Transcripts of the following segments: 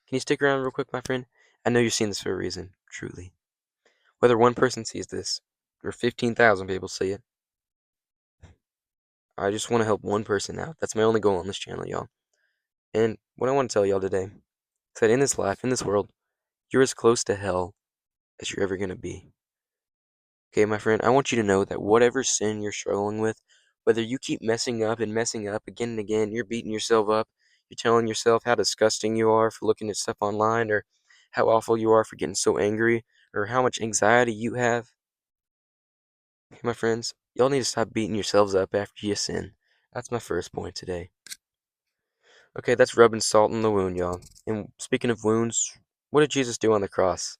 Can you stick around real quick, my friend? I know you're seeing this for a reason, truly. Whether one person sees this, or 15,000 people see it, I just want to help one person out. That's my only goal on this channel, y'all. And what I want to tell y'all today is that in this life, in this world, you're as close to hell as you're ever going to be. Okay, my friend, I want you to know that whatever sin you're struggling with, whether you keep messing up and messing up again and again, you're beating yourself up, you're telling yourself how disgusting you are for looking at stuff online, or how awful you are for getting so angry, or how much anxiety you have. Okay, my friends, y'all need to stop beating yourselves up after you sin. That's my first point today. Okay, that's rubbing salt in the wound, y'all. And speaking of wounds, what did Jesus do on the cross?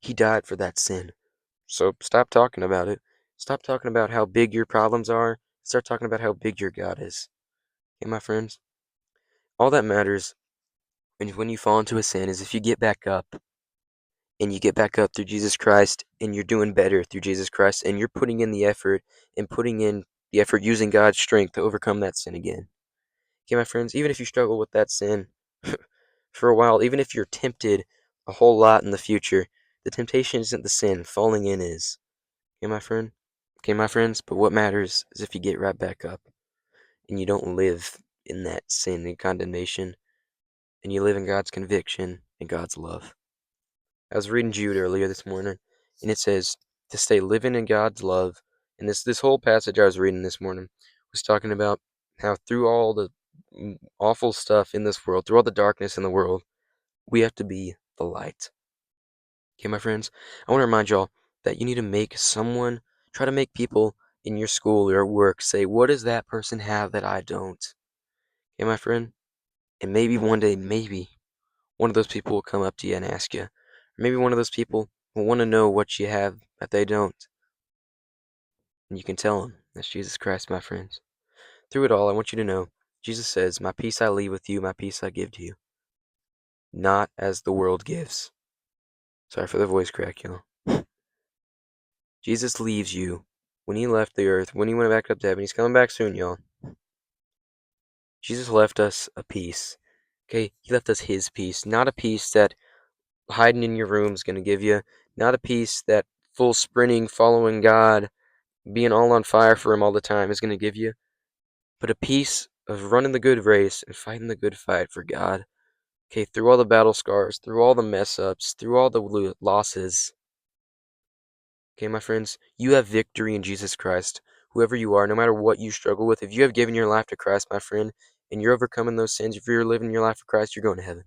He died for that sin. So stop talking about it. Stop talking about how big your problems are. Start talking about how big your God is. Okay, my friends? All that matters when you fall into a sin is if you get back up. And you get back up through Jesus Christ. And you're doing better through Jesus Christ. And you're putting in the effort. And putting in the effort using God's strength to overcome that sin again. Okay, my friends? Even if you struggle with that sin for a while, even if you're tempted a whole lot in the future, the temptation isn't the sin. Falling in is. Okay, my friend? Okay, my friends, but what matters is if you get right back up and you don't live in that sin and condemnation and you live in God's conviction and God's love. I was reading Jude earlier this morning and it says to stay living in God's love. And this whole passage I was reading this morning was talking about how through all the awful stuff in this world, through all the darkness in the world, we have to be the light. Okay, my friends, I want to remind y'all that you need to try to make people in your school or at work say, what does that person have that I don't? Okay, my friend? And maybe one day, maybe one of those people will come up to you and ask you. Or maybe one of those people will want to know what you have that they don't. And you can tell them, that's Jesus Christ, my friends. Through it all, I want you to know, Jesus says, my peace I leave with you, my peace I give to you. Not as the world gives. Sorry for the voice crack, y'all. Jesus leaves you when he left the earth, when he went back up to heaven. He's coming back soon, y'all. Jesus left us a peace. Okay, he left us his peace, not a peace that hiding in your room is going to give you, not a peace that full sprinting, following God, being all on fire for him all the time is going to give you, but a peace of running the good race and fighting the good fight for God. Okay, through all the battle scars, through all the mess ups, through all the losses. Okay, my friends, you have victory in Jesus Christ. Whoever you are, no matter what you struggle with, if you have given your life to Christ, my friend, and you're overcoming those sins, if you're living your life for Christ, you're going to heaven.